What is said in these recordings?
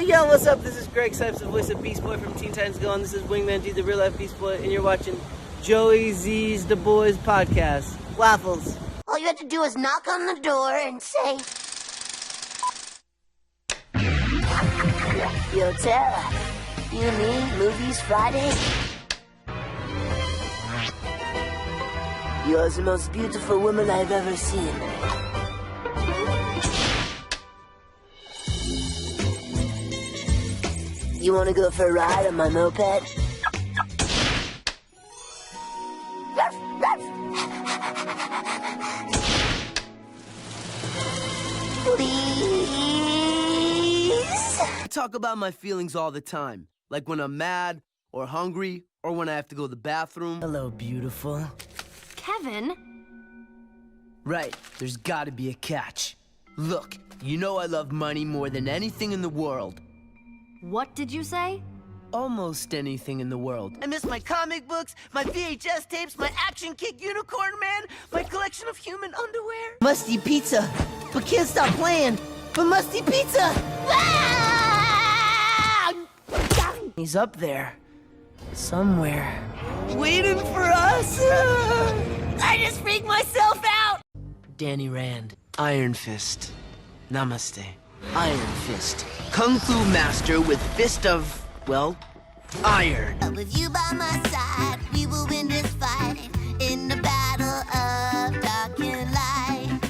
Yo, what's up? This is Greg Cipes, the voice of Beast Boy from Teen Titans Go, and this is Wingman G, the real life Beast Boy, and you're watching Joey Z's The Boys podcast. Waffles. All you have to do is knock on the door and say, Yo, Tara, you and me, movies Friday? You're the most beautiful woman I've ever seen. You want to go for a ride on my moped? Please? I talk about my feelings all the time, like when I'm mad or hungry or when I have to go to the bathroom. Hello, beautiful. Kevin? Right, there's gotta be a catch. Look, you know I love money more than anything in the world. What did you say? Almost anything in the world. I miss my comic books, my VHS tapes, my Action Kick Unicorn Man, my collection of human underwear. Musty pizza, but can't stop playing. But Musty pizza! Ah! He's up there, somewhere, waiting for us. I just freaked myself out. Danny Rand, Iron Fist. Namaste. Iron Fist. Kung Fu master with fist of, well, iron. With you by my side, we will win this fight in the battle of dark and light.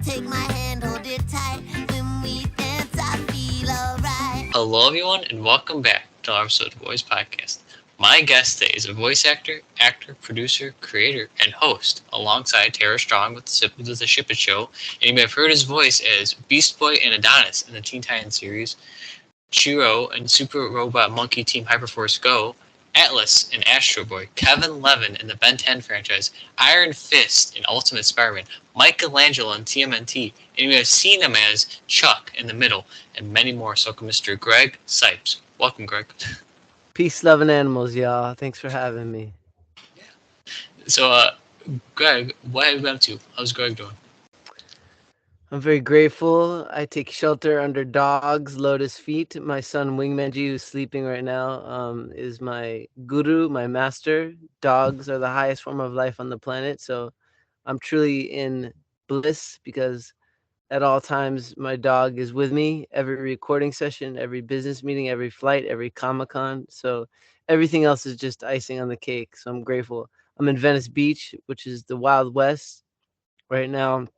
Take my hand, hold it tight. When we dance, I feel alright. Hello, everyone, and welcome back to our episode of Voice Podcast. My guest today is a voice actor, producer, creator, and host, alongside Tara Strong with the Ship It Show. And you may have heard his voice as Beast Boy and Adonis in the Teen Titans series, Chiro and Super Robot Monkey Team Hyperforce Go, Atlas and Astro Boy, Kevin Levin in the Ben 10 franchise, Iron Fist in Ultimate Spider-Man, Michelangelo in TMNT, and you may have seen him as Chuck in The Middle, and many more. So, Mr. Greg Cipes. Welcome, Greg. Peace, love, and animals, y'all. Thanks for having me. So, Greg, what have you been up to? How's Greg doing? I'm very grateful. I take shelter under dogs, lotus feet. My son, Wingman G, who's sleeping right now, is my guru, my master. Dogs are the highest form of life on the planet, so I'm truly in bliss because at all times, my dog is with me, every recording session, every business meeting, every flight, every Comic-Con. So everything else is just icing on the cake. So I'm grateful. I'm in Venice Beach, which is the Wild West. Right now,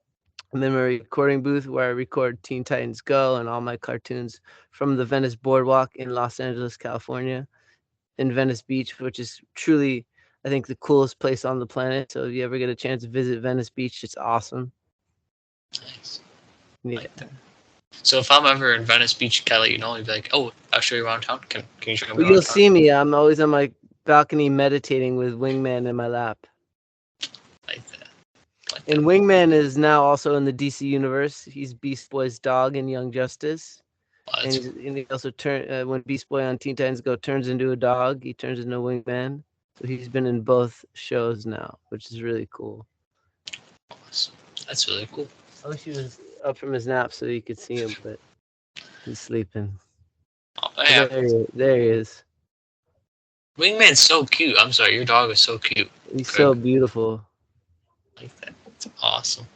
I'm in my recording booth where I record Teen Titans Go and all my cartoons from the Venice Boardwalk in Los Angeles, California, in Venice Beach, which is truly, I think, the coolest place on the planet. So if you ever get a chance to visit Venice Beach, it's awesome. Nice. Yeah. Like that. So if I'm ever in Venice Beach, Kelly, you know, you'd be like, "Oh, I'll show you around town. Can you show me Well, around you'll town?" see me. I'm always on my balcony meditating with Wingman in my lap. Like that. And Wingman is now also in the DC universe. He's Beast Boy's dog in Young Justice. Well, And he also when Beast Boy on Teen Titans Go turns into a dog, he turns into Wingman. So he's been in both shows now, which is really cool. awesome. That's really cool. I wish he was up from his nap so you could see him, but he's sleeping. Oh, yeah. There he is. Wingman's so cute. I'm sorry, your dog is so cute. He's Greg. so beautiful. Like that. It's awesome.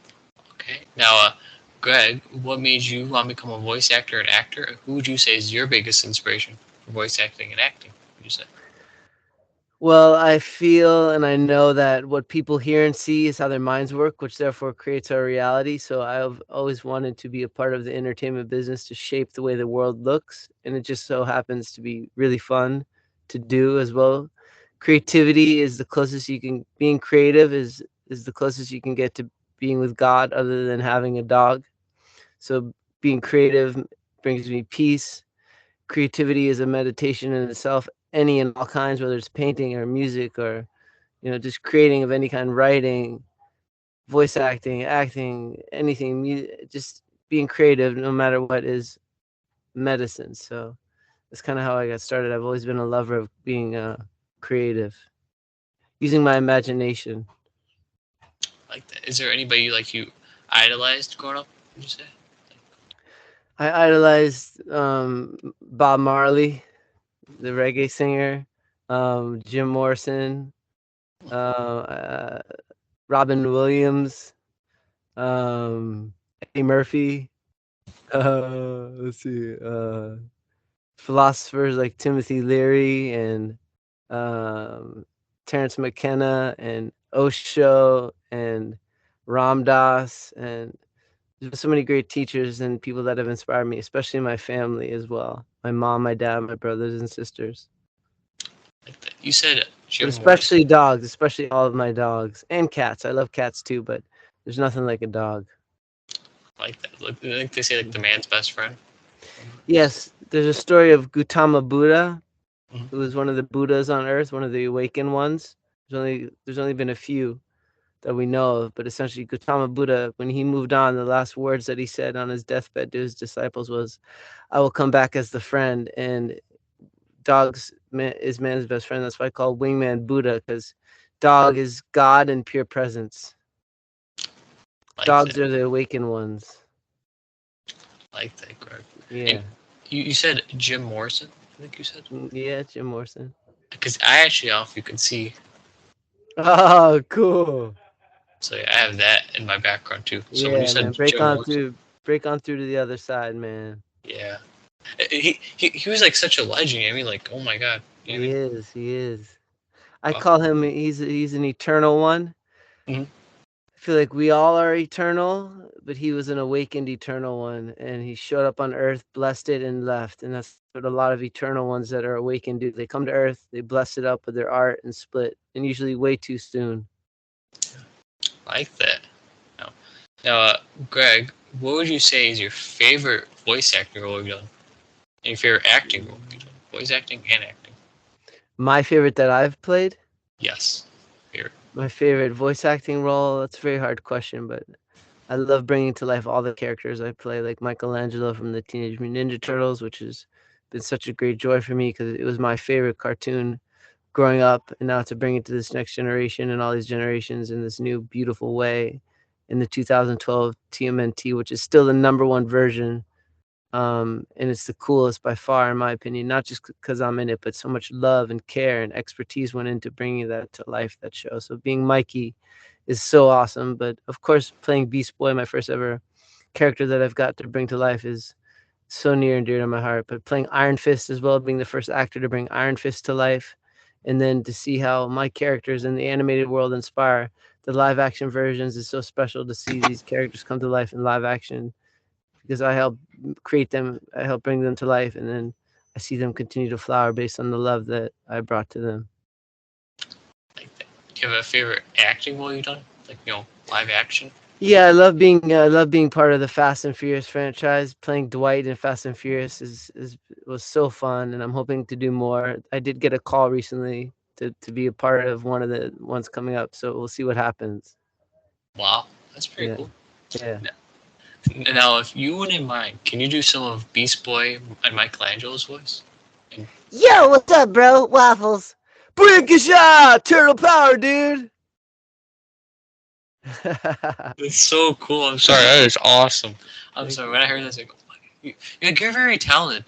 Okay. Now, Greg, what made you want to become a voice actor and actor? Who would you say is your biggest inspiration for voice acting and acting? Would you say? Well, I feel and I know that what people hear and see is how their minds work, which therefore creates our reality. So I've always wanted to be a part of the entertainment business to shape the way the world looks. And it just so happens to be really fun to do as well. Creativity is the closest you can, being creative is the closest you can get to being with God other than having a dog. So being creative brings me peace. Creativity is a meditation in itself. Any and all kinds, whether it's painting or music or, just creating of any kind, writing, voice acting, anything, just being creative, no matter what, is medicine. So that's kind of how I got started. I've always been a lover of being creative, using my imagination. Like that. Is there anybody you idolized growing up, would you say? I idolized Bob Marley, the reggae singer, Jim Morrison, uh, Robin Williams, Eddie Murphy. Let's see, philosophers like Timothy Leary and um, Terence McKenna and Osho and Ram Dass, and there's been so many great teachers and people that have inspired me, especially my family as well. My mom, my dad, my brothers and sisters. Like that. You said But Jim Morrison. especially dogs, especially all of my dogs and cats. I love cats too, but there's nothing like a dog. Like that. Like, I think they say like the man's best friend. Yes, there's a story of Gautama Buddha, Mhm. who was one of the Buddhas on earth, one of the awakened ones. There's only been a few that we know of, but essentially Gautama Buddha, when he moved on, the last words that he said on his deathbed to his disciples was, "I will come back as the friend." And is man's best friend. That's why I call Wingman Buddha, because dog is God and pure presence. Like Dogs that. are the awakened ones. Like that, Greg. And Yeah. you said Jim Morrison. I think you said. Yeah, Jim Morrison. Because I actually, I don't know if you can see. Oh, cool. So yeah, I have that in my background too. So when you Yeah, said man. Break Jim on Morrison, through. Break on through to the other side, man. yeah, he was like such a legend. I mean, like, oh my god. You know what I He mean? is. He is. I Wow. call him. He's an eternal one. Mhm. I feel like we all are eternal, but he was an awakened eternal one, and he showed up on Earth, blessed it, and left. And that's what a lot of eternal ones that are awakened do. They come to Earth, they bless it up with their art, and split, and usually way too soon. Like that. Now, now, Greg, what would you say is your favorite voice acting role you've done? And your favorite acting role you've done? Voice acting and acting. My favorite that I've played, Yes. Favorite. my favorite voice acting role. That's a very hard question, but I love bringing to life all the characters I play, like Michelangelo from the Teenage Mutant Ninja Turtles, which has been such a great joy for me because it was my favorite cartoon growing up, and now to bring it to this next generation and all these generations in this new beautiful way in the 2012 TMNT, which is still the number one version. And it's the coolest by far, in my opinion, not just because I'm in it, but so much love and care and expertise went into bringing that to life, that show. So being Mikey is so awesome. But of course, playing Beast Boy, my first ever character that I've got to bring to life, is so near and dear to my heart. But playing Iron Fist as well, being the first actor to bring Iron Fist to life, and then to see how my characters in the animated world inspire the live action versions is so special to see these characters come to life in live action because I help create them, I help bring them to life, and then I see them continue to flower based on the love that I brought to them. Like that. Do you have a favorite acting role you've done? Like, live action? Yeah, I love being part of the Fast and Furious franchise. Playing Dwight in Fast and Furious is was so fun, and I'm hoping to do more. I did get a call recently to be a part of one of the ones coming up, so we'll see what happens. Wow. That's pretty Yeah, cool. yeah. Now, if you wouldn't mind, can you do some of Beast Boy and Michelangelo's voice? And Yo, what's up, bro? Waffles. Brinkashaw! Turtle power, dude! it's so cool. I'm sorry. That is awesome. I'm sorry. When I heard this, I go, you're very talented,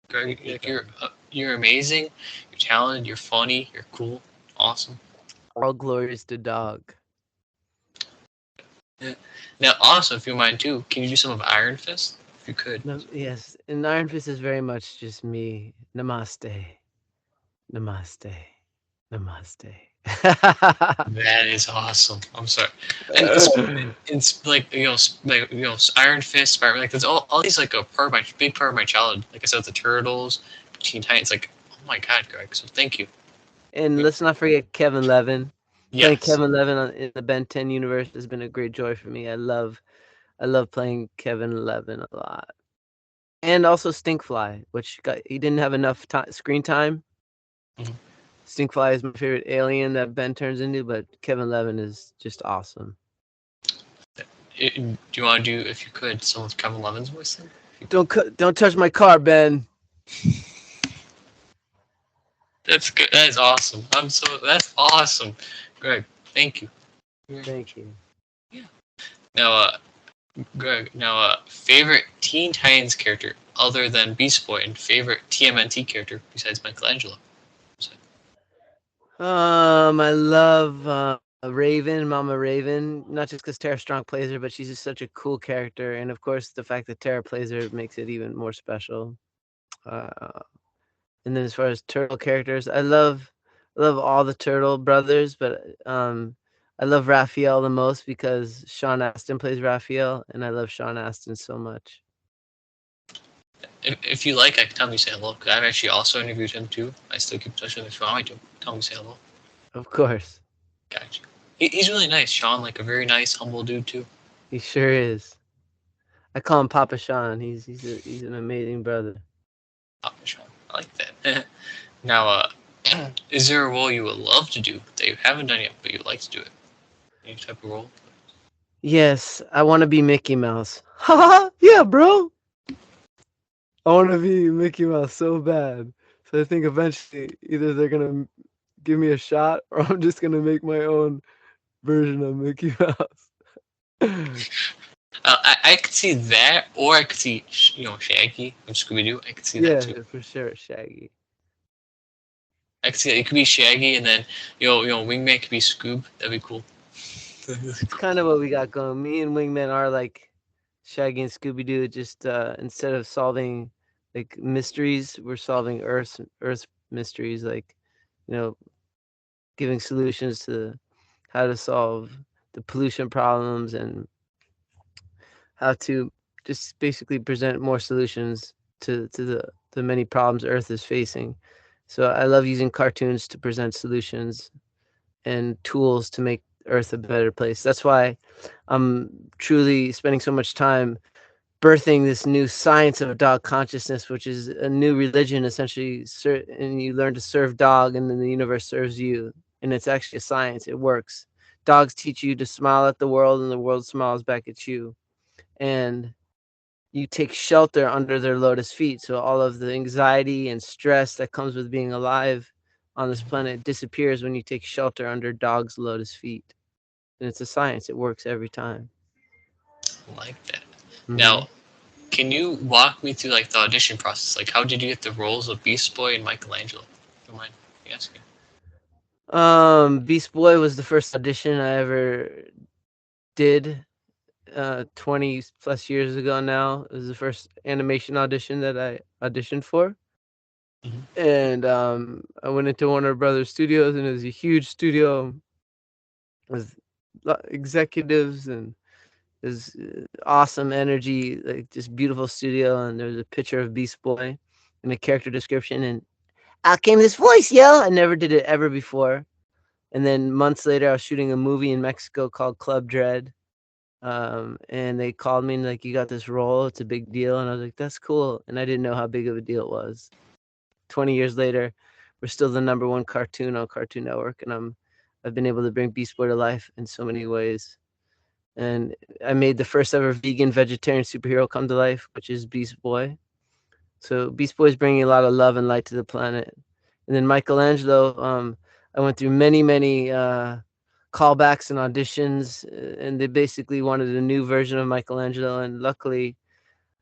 Greg. Thank you, You're amazing. You're talented. You're funny. You're cool. Awesome. all glories to dog. Yeah. Now, also, if you mind too, can you do some of Iron Fist? If you could. No, yes, and Iron Fist is very much just me. Namaste. Namaste. Namaste. That is awesome. I'm sorry. And it's like Iron Fist, Spider, like there's all these like a part of my big part of my childhood. Like I said, the Turtles, Teen Titans. Like, oh my God, Greg. So thank you. And let's not forget Kevin Levin. Playing Yes. Kevin Levin in the Ben 10 universe has been a great joy for me. I love playing Kevin Levin a lot. And also Stinkfly, he didn't have enough screen time. Mhm. Stinkfly is my favorite alien that Ben turns into, but Kevin Levin is just awesome. Do you want to do, if you could, some of Kevin Levin's voice then? Don't touch my car, Ben. That's good. That is awesome. That's awesome. Greg, thank you. Thank you. Now, Greg, now, favorite Teen Titans character other than Beast Boy, and favorite TMNT character besides Michelangelo? So, I love Raven, Mama Raven, not just because Tara Strong plays her, but she's just such a cool character, and of course, the fact that Tara plays her makes it even more special. Uh, and then as far as turtle characters, I love all the turtle brothers, but I love Raphael the most because Sean Astin plays Raphael, and I love Sean Astin so much. if you like, I can tell me say hello. Cause I've actually also interviewed him too. I still keep in touch with him. If you want me to, tell me say hello. Of course, Gotcha. He's really nice. Sean, like a very nice, humble dude too. he sure is. I call him Papa Sean. He's an amazing brother. Oh, Sean, I like that. Now, is there a role you would love to do that you haven't done yet, but you'd like to do it? Any type of role? Yes, I want to be Mickey Mouse. Haha, yeah, bro. I want to be Mickey Mouse so bad. So I think eventually either they're gonna give me a shot or I'm just gonna make my own version of Mickey Mouse. I could see that, or I could see Shaggy from Scooby Doo. I could see that Yeah, too. for sure, Shaggy. I could see that. It could be Shaggy, and then Wingman could be Scoob. That'd be cool. It's kind of what we got going. Me and Wingman are like Shaggy and Scooby Doo. Just instead of solving like mysteries, we're solving Earth mysteries. Like you know, giving solutions to how to solve the pollution problems and how to just basically present more solutions to the many problems Earth is facing. So I love using cartoons to present solutions and tools to make Earth a better place. That's why I'm truly spending so much time birthing this new science of dog consciousness, which is a new religion essentially. And you learn to serve dog, and then the universe serves you. And it's actually a science. It works. Dogs teach you to smile at the world, and the world smiles back at you. And you take shelter under their lotus feet. So all of the anxiety and stress that comes with being alive on this planet disappears when you take shelter under dogs' lotus feet. And it's a science. It works every time. Like that. Hmm. Now, can you walk me through like the audition process? Like, how did you get the roles of Beast Boy and Michelangelo? Don't mind me asking. Beast Boy was the first audition I ever did 20 plus years ago now. It was the first animation audition that I auditioned for. Hmm. And I went into Warner Brothers Studios, and it was a huge studio with executives and this awesome energy, like just beautiful studio. And there was a picture of Beast Boy and a character description. And out came this voice, yo! I never did it ever before. And then months later, I was shooting a movie in Mexico called Club Dread. And they called me and like, you got this role. It's a big deal. And I was like, that's cool. And I didn't know how big of a deal it was. 20 years later, we're still the number one cartoon on Cartoon Network. And I've been able to bring Beast Boy to life in so many ways. And I made the first ever vegan vegetarian superhero come to life, which is Beast Boy. So Beast Boy is bringing a lot of love and light to the planet. And then Michelangelo, I went through many callbacks and auditions, and they basically wanted a new version of Michelangelo. And luckily,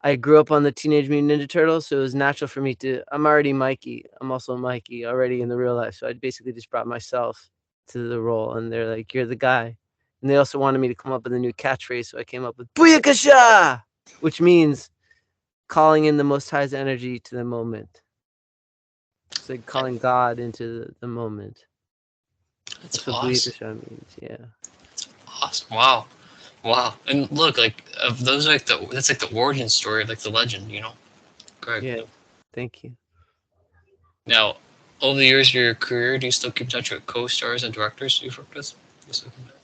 I grew up on the Teenage Mutant Ninja Turtles, so it was natural for me to. I'm already Mikey. I'm also Mikey already in the real life. So I basically just brought myself to the role, and they're like, "You're the guy." And they also wanted me to come up with a new catchphrase, so I came up with "Booyakasha," which means calling in the Most High's energy to the moment. It's like calling God into the moment. That's That's what awesome. Booyakasha means. Yeah. That's awesome. Wow. Wow. And look, like of those, like that's like the origin story of like the legend. Correct. Yeah. Thank you. Now, over the years of your career, do you still keep in touch with co-stars and directors you've worked with?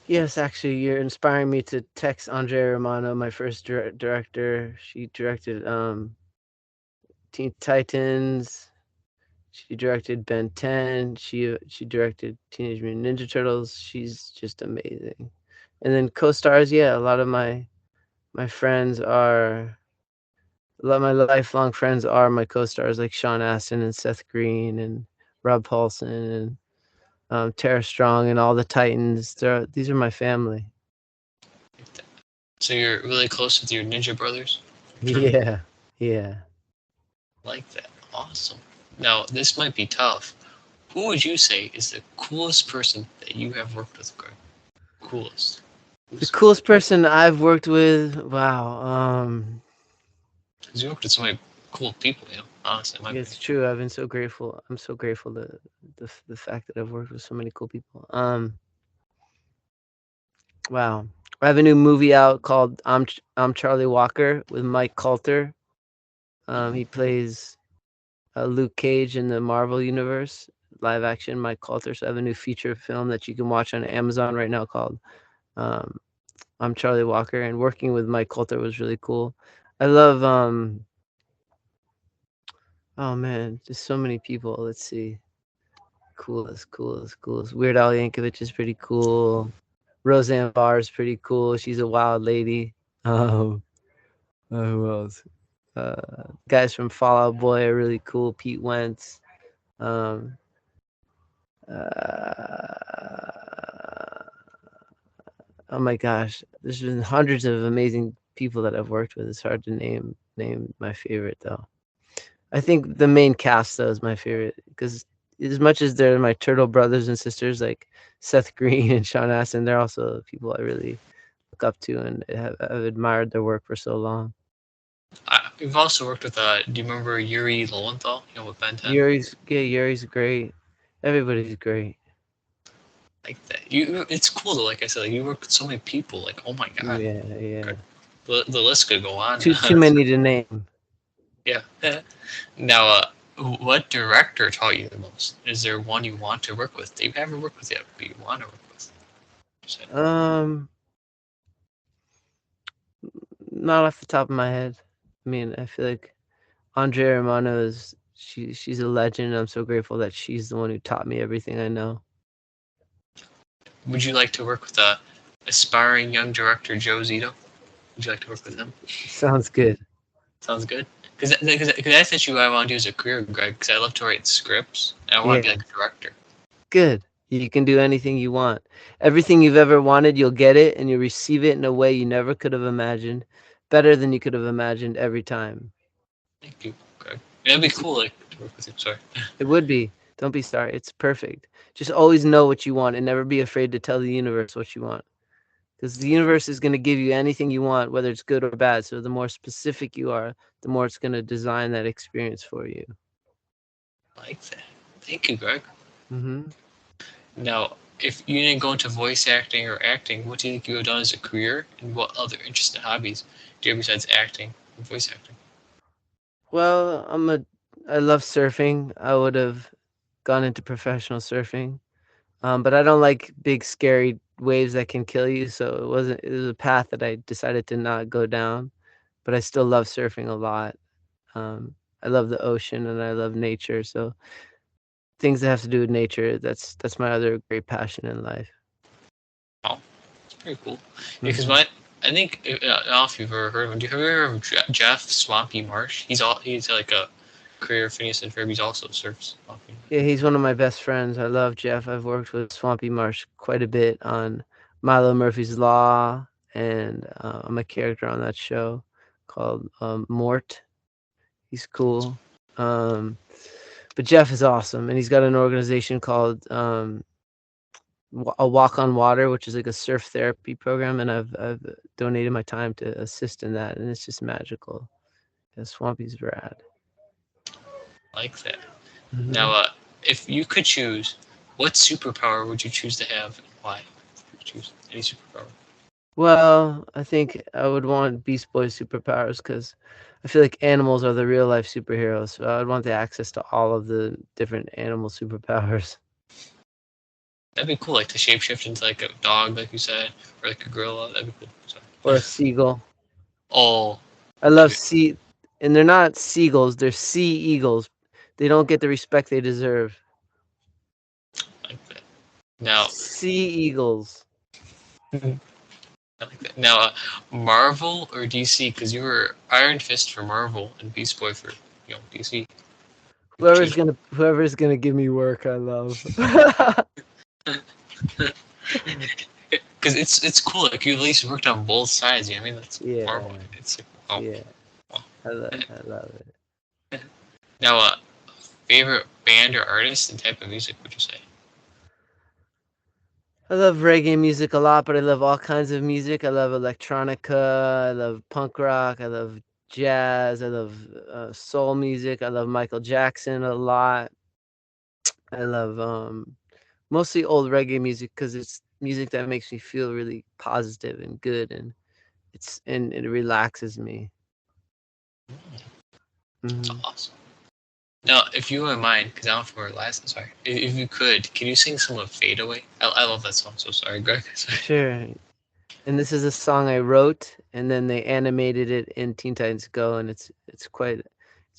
Yes, actually, you're inspiring me to text Andrea Romano, my first director. She directed Teen Titans. She directed Ben 10. She directed Teenage Mutant Ninja Turtles. She's just amazing. And then co-stars, yeah, a lot of my friends are a lot of my lifelong friends are my co-stars, like Sean Astin and Seth Green and Rob Paulson and Tara Strong and all the Titans. These are my family. So you're really close with your ninja brothers? Turtles? Yeah, yeah. Like that. Awesome. Now, this might be tough. Who would you say is the coolest person that you have worked with, Greg? Coolest. The Coolest person. coolest person I've worked with, wow. Because you worked with so many cool people, honestly, in my Yeah, it's opinion. true. I've been so grateful. I'm so grateful to the fact that I've worked with so many cool people. Wow. I have a new movie out called I'm Charlie Walker with Mike Coulter. He plays Luke Cage in the Marvel universe, live action Mike Coulter. So I have a new feature film that you can watch on Amazon right now called um, I'm Charlie Walker, and working with Mike Coulter was really cool. I love oh man, just so many people. Let's see. Coolest. Weird Al Yankovic is pretty cool. Roseanne Barr is pretty cool. She's a wild lady. Um, who else? Guys from Fallout Boy are really cool. Pete Wentz. Um, uh, oh my gosh, there's been hundreds of amazing people that I've worked with. It's hard to name my favorite though. I think the main cast though is my favorite because as much as they're my turtle brothers and sisters like Seth Green and Sean Astin, they're also people I really look up to and have admired their work for so long. We've also worked with, do you remember Yuri Lowenthal, with Ben 10? Yuri's great. Everybody's great. Like that. It's cool though, like I said, like, you work with so many people, like, oh my god. Yeah. The list could go on. Too many to name. Yeah. Now, what director taught you the most? Is there one you want to work with that you haven't worked with yet, but you want to work with? Um, Not off the top of my head. I mean, I feel like Andrea Romano is she's a legend. I'm so grateful that she's the one who taught me everything I know. Would you like to work with a aspiring young director, Joe Zito? Would you like to work with him? Sounds good. Sounds good. Because that's actually what I want to do as a career, Greg. Because I love to write scripts, and I want to be Yeah, like a director. good. You can do anything you want. Everything you've ever wanted, you'll get it, and you'll receive it in a way you never could have imagined, better than you could have imagined every time. Thank you, Greg. That'd be It's cool, like to work with you. Sorry. It would be. Don't be sorry. It's perfect. Just always know what you want and never be afraid to tell the universe what you want. Because the universe is going to give you anything you want, whether it's good or bad. So the more specific you are, the more it's going to design that experience for you. Like that. Thank you, Greg. Hmm. Now, if you didn't go into voice acting or acting, what do you think you would have done as a career, and what other interests and hobbies do you have besides acting and voice acting? Well, I love surfing. I would have gone into professional surfing. But I don't like big, scary waves that can kill you. So it was a path that I decided to not go down. But I still love surfing a lot. I love the ocean and I love nature. So things that have to do with nature, that's my other great passion in life. Oh, it's pretty cool. Because Hmm. I think I don't know if you've ever heard of him. Do you have you ever heard of Jeff Swampy Marsh? He's like a career Phineas and Ferb. He's also surfs. Swampy. Yeah, he's one of my best friends. I love Jeff. I've worked with Swampy Marsh quite a bit on Milo Murphy's Law, and I'm a character on that show called Mort. He's cool. Um, but Jeff is awesome, and he's got an organization called A Walk on Water, which is like a surf therapy program, and I've donated my time to assist in that, and it's just magical. Yeah, Swampy's rad. Like that. Hmm. Now, if you could choose, what superpower would you choose to have, and why? If you could choose any superpower. Well, I think I would want Beast Boy superpowers because I feel like animals are the real life superheroes. So I'd want the access to all of the different animal superpowers. That'd be cool, like to shapeshift into like a dog, like you said, or like a gorilla. That'd be cool. So, Or a seagull. oh, I love that'd sea, and they're not seagulls, they're sea eagles. They don't get the respect they deserve. be like that. Now, Sea eagles. I like that. Now, Marvel or DC? Because you were Iron Fist for Marvel and Beast Boy for DC. You could choose Whoever's gonna give me work, I love. one. because it's cool. Like you at least worked on both sides. You know what I mean? That's horrible. Yeah, It's like, oh, yeah. well. I love it. Now, favorite band or artist and type of music? Would you say? I love reggae music a lot, but I love all kinds of music. I love electronica. I love punk rock. I love jazz. I love soul music. I love Michael Jackson a lot. I love mostly old reggae music because it's music that makes me feel really positive and good, and it relaxes me. That's Hmm. awesome. Now, if you wouldn't mind, because I don't know if we're last. Sorry, if you could, can you sing some of "Fade Away"? I love that song. So sorry, Greg. Sorry. Sure. And this is a song I wrote, and then they animated it in Teen Titans Go, and it's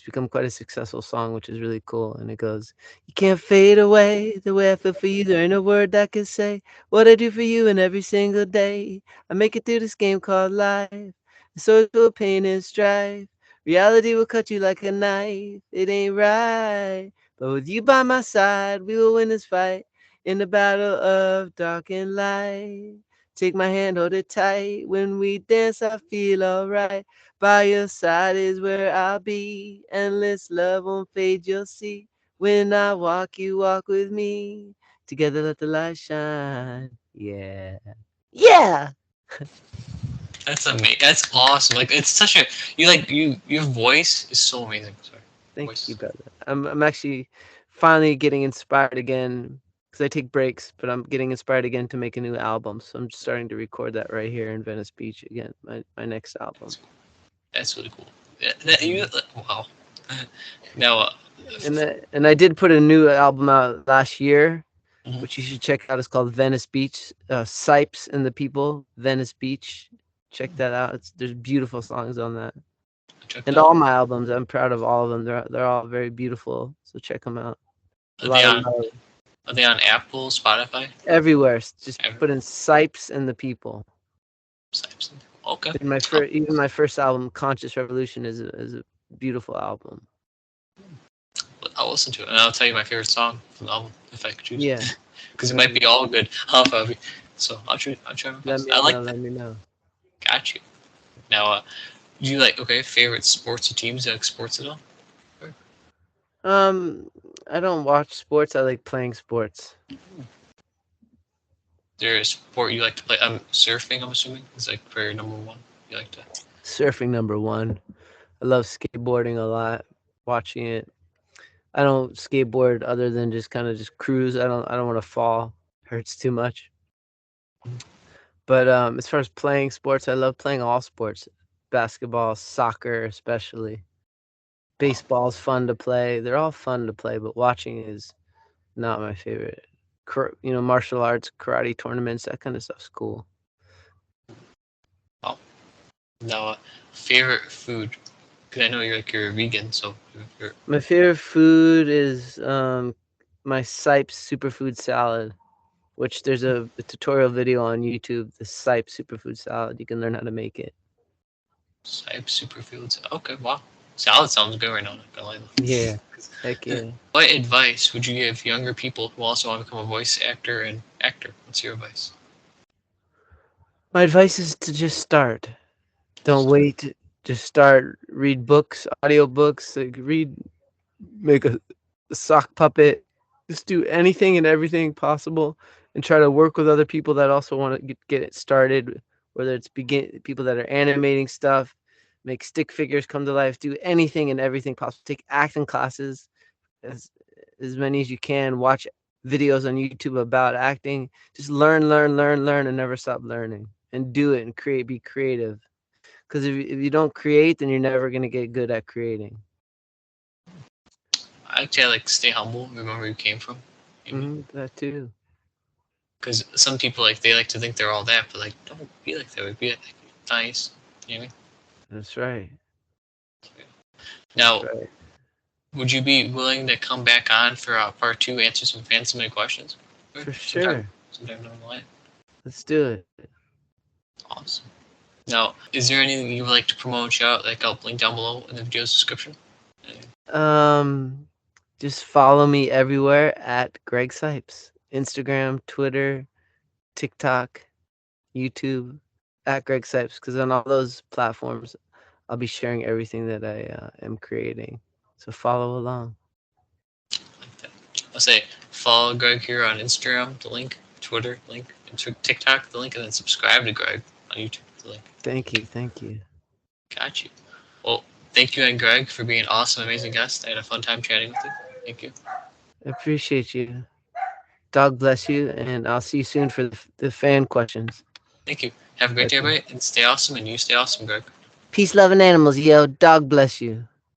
become quite a successful song, which is really cool. And it goes, "You can't fade away the way I feel for you. There ain't a word that can say what I do for you, and every single day I make it through this game called life. And so it's full of pain and strife. Reality will cut you like a knife. It ain't right, but with you by my side, we will win this fight in the battle of dark and light." Take my hand, hold it tight. When we dance, I feel alright. By your side is where I'll be. Endless love won't fade, you'll see. When I walk, you walk with me. Together, let the light shine. Yeah. Yeah! That's amazing. That's awesome. Like it's such a you like you your voice is so amazing. Sorry, Thank voice you, is brother. I'm actually finally getting inspired again because I take breaks, but I'm getting inspired again to make a new album. So I'm just starting to record that right here in Venice Beach again, my next album. that's, that's really cool. That you wow. Now, And I did put a new album out last year, mhm, which you should check out. It's called Venice Beach. Cipes and the People, Venice Beach. Check that out. There's beautiful songs on that, check and that. all my albums. I'm proud of all of them. They're all very beautiful. So check them out. A Are they lot of on? love Are they on Apple, Spotify, everywhere. Just everywhere? put in Cipes and the People. Sites? Okay. And my Oh, first, even my first album, Conscious Revolution, is a beautiful album. I'll listen to it, and I'll tell you my favorite song from the album if I could choose, Yeah, because it might let be all good. So I'll try. I'll try my let best. me I know. like that. Let me know. Got you. Now, do you like favorite sports or teams? Do you like sports at all? Or Um, I don't watch sports. I like playing sports. is there a sport you like to play? Surfing. I'm assuming is like for number one. You like to. Surfing number one. I love skateboarding a lot. Watching it. I don't skateboard other than just kind of just cruise. I don't want to fall. Hurts too much. But as far as playing sports, I love playing all sports. Basketball, soccer, especially. Wow. Baseball's fun to play. They're all fun to play, but watching is not my favorite. Martial arts, karate tournaments, that kind of stuff's cool. Wow. Now, favorite food. Because I know you're a vegan, so you're My favorite food is my Cipes Superfood Salad, which there's a tutorial video on YouTube, the Cipes Superfood Salad. You can learn how to make it. Cipes Superfoods. Okay, wow. Salad sounds good right now. Not gonna lie. Yeah, heck yeah. What advice would you give younger people who also want to become a voice actor and actor? What's your advice? My advice is to just start. Don't Just wait. Just start. Read books, audiobooks. Like make a sock puppet. Just do anything and everything possible, and try to work with other people that also want to get it started. Whether it's people that are animating stuff, make stick figures come to life. Do anything and everything possible. Take acting classes as as many as you can. Watch videos on YouTube about acting. Just learn, learn, learn, learn, and never stop learning. And do it and create. Be creative. Because if you don't create, then you're never gonna get good at creating. I would say like stay humble. Remember where you came from. That too. Because some people like they like to think they're all that, but like don't be like that. Be like nice. You know what I mean? That's right. That's Now, right. would you be willing to come back on for part two, answer some fan submitted questions? Or For sometime, sure. sometime down the line. Let's do it. Awesome. Now, is there anything you would like to promote, shout out, like I'll link down below in the video's description? Um, just follow me everywhere at Greg Cipes. Instagram, Twitter, TikTok. YouTube, at Greg Cipes, because on all those platforms, I'll be sharing everything that I am creating. So follow along. Like that. I'll say follow Greg here on Instagram, the link, Twitter, link, and TikTok, the link, and then subscribe to Greg on YouTube, the link. Thank you. Thank you. Got you. Well, thank you and Greg for being an awesome, amazing guest. I had a fun time chatting with you. Thank you. I appreciate you. Dog bless you, and I'll see you soon for the fan questions. Thank you. Have a great day, Okay. everybody, and stay awesome, and you stay awesome, Greg. Peace, love, and animals, yo. Dog bless you.